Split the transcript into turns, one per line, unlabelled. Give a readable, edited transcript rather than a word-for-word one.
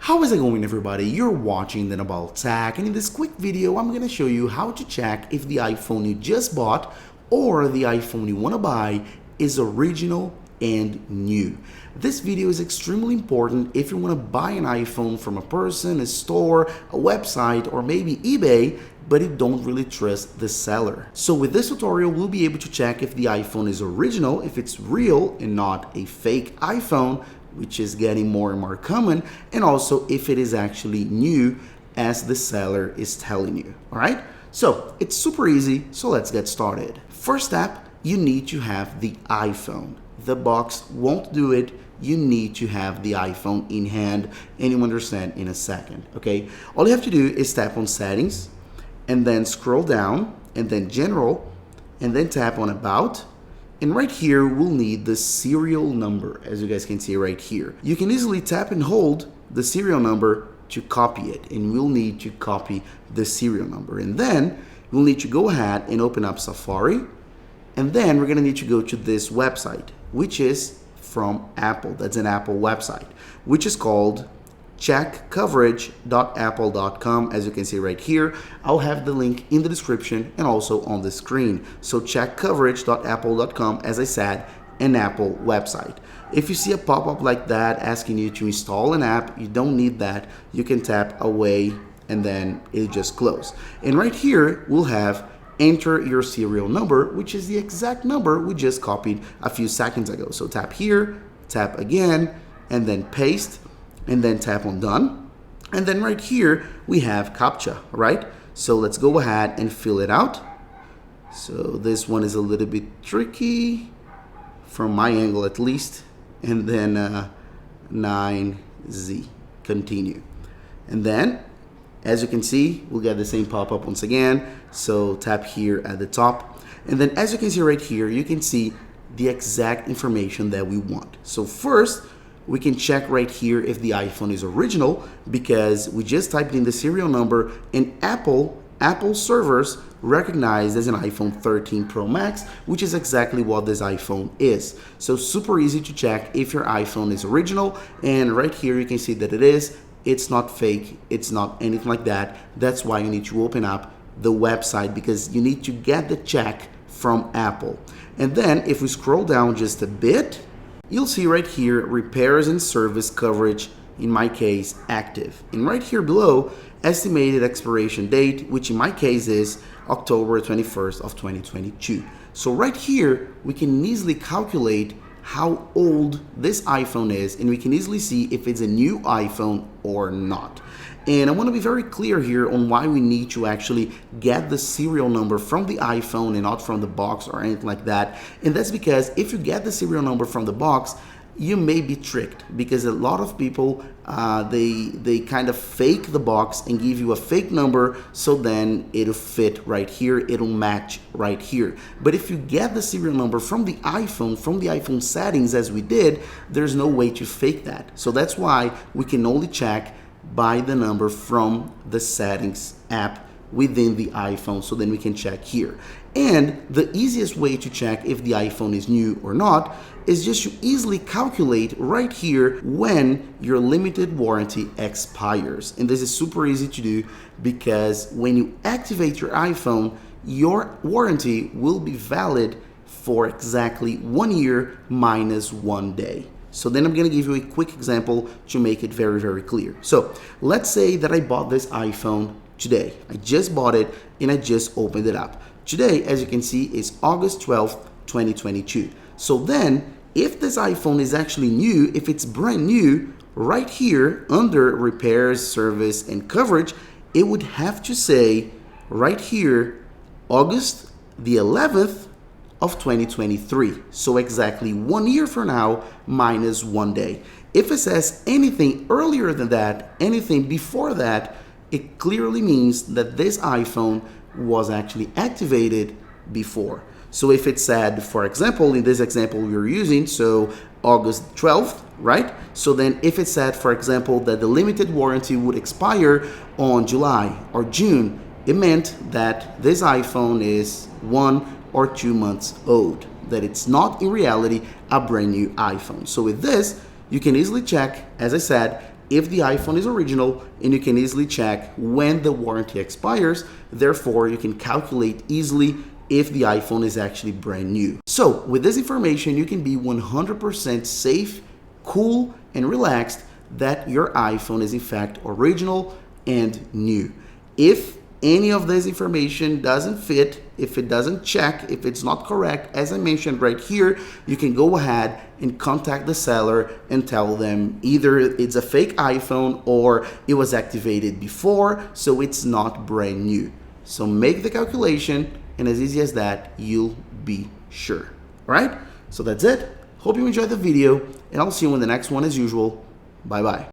How is it going, everybody? You're watching the About Tech, and in this quick video I'm going to show you how to check if the iPhone you just bought or the iPhone you want to buy is original and new. This video is extremely important if you want to buy an iPhone from a person, a store, a website, or maybe eBay, but you don't really trust the seller. So with this tutorial, we'll be able to check if the iPhone is original, if it's real and not a fake iPhone, which is getting more and more common, and also if it is actually new as the seller is telling you. All right, so it's super easy, so let's get started. First step, you need to have the iPhone. The box won't do it. You need to have the iPhone in hand, and you understand in a second. Okay, all you have to do is tap on settings and then scroll down and then general and then tap on about. And right here, we'll need the serial number, as you guys can see right here. You can easily tap and hold the serial number to copy it, and we'll need to copy the serial number. And then we'll need to go ahead and open up Safari, and then we're gonna need to go to this website, which is from Apple. That's an Apple website, which is called checkcoverage.apple.com. As you can see right here, I'll have the link in the description and also on the screen. So checkcoverage.apple.com, as I said, an Apple website. If you see a pop-up like that asking you to install an app, you don't need that. You can tap away and then it just close. And right here, we'll have enter your serial number, which is the exact number we just copied a few seconds ago. So tap here, tap again, and then paste, and then tap on done. And then right here, we have CAPTCHA, right? So let's go ahead and fill it out. So this one is a little bit tricky, from my angle at least. And then 9Z, continue. And then, as you can see, we'll get the same pop-up once again. So tap here at the top. And then as you can see right here, you can see the exact information that we want. So first, we can check right here if the iPhone is original because we just typed in the serial number and Apple servers recognized as an iPhone 13 Pro Max, which is exactly what this iPhone is. So super easy to check if your iPhone is original. And right here, you can see that it is. It's not fake. It's not anything like that. That's why you need to open up the website because you need to get the check from Apple. And then if we scroll down just a bit, you'll see right here, repairs and service coverage, in my case, active. And right here below, estimated expiration date, which in my case is October 21st of 2022. So right here, we can easily calculate how old this iPhone is, and we can easily see if it's a new iPhone or not. And I want to be very clear here on why we need to actually get the serial number from the iPhone and not from the box or anything like that. And that's because if you get the serial number from the box, you may be tricked because a lot of people, they kind of fake the box and give you a fake number, so then it'll fit right here, it'll match right here. But if you get the serial number from the iPhone settings as we did, there's no way to fake that. So that's why we can only check by the number from the settings app within the iPhone, so then we can check here. And the easiest way to check if the iPhone is new or not is just to easily calculate right here when your limited warranty expires. And this is super easy to do because when you activate your iPhone, your warranty will be valid for exactly 1 year minus 1 day. So then I'm gonna give you a quick example to make it very, very clear. So let's say that I bought this iPhone today. I just bought it and I just opened it up. Today, as you can see, is August 12th, 2022. So then, if this iPhone is actually new, if it's brand new, right here under repairs, service, and coverage, it would have to say right here, August the 11th of 2023. So exactly 1 year from now, minus 1 day. If it says anything earlier than that, anything before that, it clearly means that this iPhone was actually activated before. So if it said, for example, in this example we were using, so August 12th, right? So then if it said, for example, that the limited warranty would expire on July or June, it meant that this iPhone is 1 or 2 months old, that it's not in reality a brand new iPhone. So with this, you can easily check, as I said, if the iPhone is original, and you can easily check when the warranty expires. Therefore, you can calculate easily if the iPhone is actually brand new. So with this information, you can be 100% safe, cool, and relaxed that your iPhone is in fact original and new. If any of this information doesn't fit, if it doesn't check, if it's not correct, as I mentioned right here, you can go ahead and contact the seller and tell them either it's a fake iPhone or it was activated before, so it's not brand new. So make the calculation, and as easy as that, you'll be sure. All right? So that's it. Hope you enjoyed the video, and I'll see you in the next one as usual. Bye-bye.